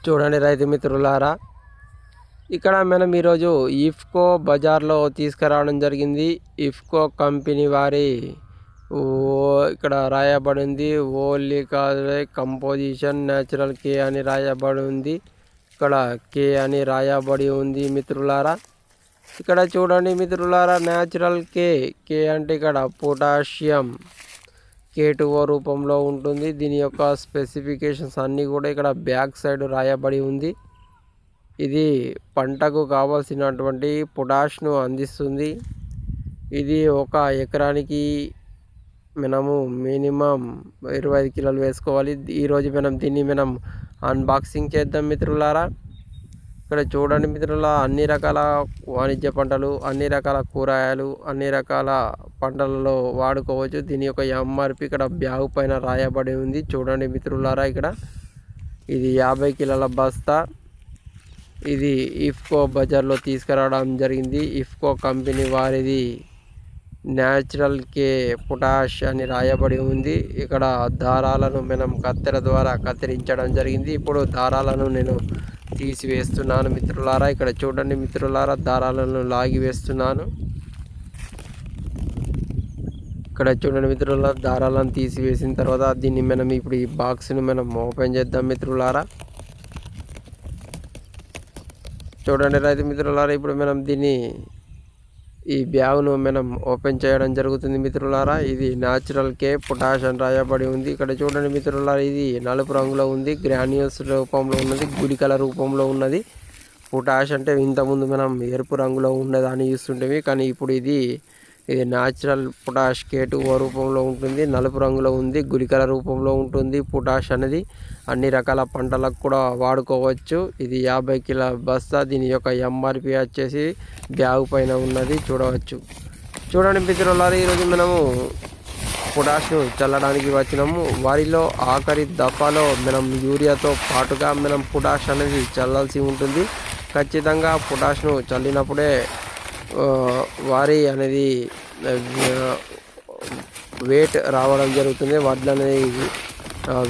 చూడండి రైతు మిత్రులారా, ఇక్కడ మనం ఈరోజు ఇఫ్కో బజార్లో తీసుకురావడం జరిగింది. ఇఫ్కో కంపెనీ వారి ఇక్కడ రాయబడింది కంపోజిషన్ న్యాచురల్ కే అని రాయబడి ఉంది. ఇక్కడ కే అని రాయబడి ఉంది మిత్రులారా. ఇక్కడ చూడండి మిత్రులారా, న్యాచురల్ కే అంటే ఇక్కడ పొటాషియం K2O రూపంలో ఉంటుంది. దీని యొక్క స్పెసిఫికేషన్స్ అన్నీ కూడా ఇక్కడ బ్యాక్ సైడ్ రాయబడి ఉంది. ఇది పంటకు కావాల్సినటువంటి పొటాష్ను అందిస్తుంది. ఇది ఒక ఎకరానికి మనము మినిమం 25 కిలోలు వేసుకోవాలి. ఈరోజు దీన్ని అన్బాక్సింగ్ చేద్దాం మిత్రులారా. ఇక్కడ చూడండి మిత్రులారా, అన్ని రకాల వాణిజ్య పంటలు, అన్ని రకాల కూరగాయలు, అన్ని రకాల పంటలలో వాడుకోవచ్చు. దీని యొక్క ఎంఆర్పి ఇక్కడ బ్యాగ్ పైన రాయబడి ఉంది. చూడండి మిత్రులారా, ఇక్కడ ఇది 50 కిలోల బస్తా. ఇది ఇఫ్కో బజార్లో తీసుకురావడం జరిగింది. ఇఫ్కో కంపెనీ వారిది న్యాచురల్ కే పొటాష్ అని రాయబడి ఉంది. ఇక్కడ దారాలను మనం కత్తెర ద్వారా కత్తిరించడం జరిగింది. ఇప్పుడు దారాలను నేను తీసివేస్తున్నాను మిత్రులారా. ఇక్కడ చూడండి మిత్రులారా, దారాలను లాగి వేస్తున్నాను. ఇక్కడ చూడండి మిత్రులారా, దారాలను తీసివేసిన తర్వాత దీన్ని ఇప్పుడు ఈ బాక్స్ను ఓపెన్ చేద్దాం మిత్రులారా. చూడండి రైతు మిత్రులారా, ఇప్పుడు దీన్ని ఈ బ్యాగ్ను ఓపెన్ చేయడం జరుగుతుంది మిత్రులారా. ఇది న్యాచురల్ కే పొటాష్ అని రాయబడి ఉంది. ఇక్కడ చూడండి మిత్రులారా, ఇది నలుపు రంగులో ఉంది, గ్రాన్యూల్స్ రూపంలో ఉన్నది, గుళికల రూపంలో ఉన్నది. పొటాష్ అంటే ఇంతకుముందు ఎరుపు రంగులో ఉన్నదని చూస్తుంటేవి, కానీ ఇప్పుడు ఇది న్యాచురల్ పొటాష్ K2O రూపంలో ఉంటుంది, నలుపు రంగులో ఉంది, గుళికల రూపంలో ఉంటుంది. పొటాష్ అనేది అన్ని రకాల పంటలకు కూడా వాడుకోవచ్చు. ఇది 50 కిలోల బస్తా. దీని యొక్క ఎంఆర్పి వచ్చేసి బ్యాగ్ పైన ఉన్నది, చూడవచ్చు. చూడండి మిత్రులారా, ఈరోజు పొటాష్ను చల్లడానికి వచ్చినాము. వారిలో ఆఖరి దఫాలో యూరియాతో పాటుగా పొటాష్ అనేది చల్లాల్సి ఉంటుంది. ఖచ్చితంగా పొటాష్ను చల్లినప్పుడే వారి అనేది వెయిట్ రావడం జరుగుతుంది, వడ్లు అనేది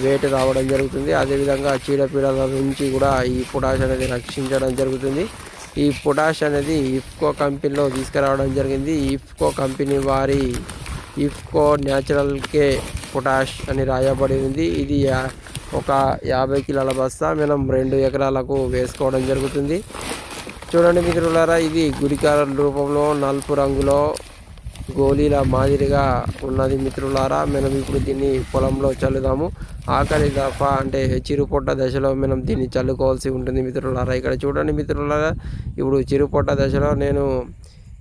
వెయిట్ రావడం జరుగుతుంది. అదేవిధంగా చీడపీడల నుంచి కూడా ఈ పొటాష్ అనేది రక్షించడం జరుగుతుంది. ఈ పొటాష్ అనేది ఇఫ్కో కంపెనీలో తీసుకురావడం జరిగింది. ఇఫ్కో కంపెనీ వారి ఇఫ్కో న్యాచురల్ కే పొటాష్ అని రాయబడి ఉంది. ఇది ఒక 50 కిలోల బస్తా 2 ఎకరాలకు వేసుకోవడం జరుగుతుంది. చూడండి మిత్రులారా, ఇది గుళికల రూపంలో నలుపు రంగులో గోళీల మాదిరిగా ఉన్నది మిత్రులారా. ఇప్పుడు దీన్ని పొలంలో చల్లుదాము. ఆఖరి దఫా అంటే చిరుపొట్ట దశలో దీన్ని చల్లుకోవాల్సి ఉంటుంది మిత్రులారా. ఇక్కడ చూడండి మిత్రులారా, ఇప్పుడు చిరుపొట్ట దశలో నేను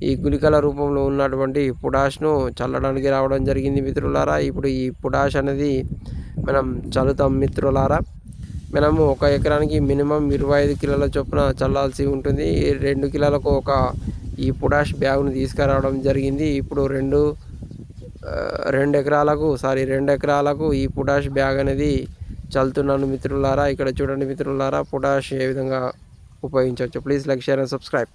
ఈ గుళికల రూపంలో ఉన్నటువంటి పొటాష్ను చల్లడానికి రావడం జరిగింది మిత్రులారా. ఇప్పుడు ఈ పొటాష్ అనేది చల్లుతాం మిత్రులారా. ఒక ఎకరానికి మినిమం 25 కిలోల చొప్పున చల్లాల్సి ఉంటుంది. 2 కిలోలకు ఈ పొటాష్ బ్యాగ్ను తీసుకురావడం జరిగింది. ఇప్పుడు 2 ఎకరాలకు ఈ పొటాష్ బ్యాగ్ అనేది చల్లుతున్నాను మిత్రులారా. ఇక్కడ చూడండి మిత్రులారా, పొటాష్ ఏ విధంగా ఉపయోగించవచ్చు. Please like, share and subscribe.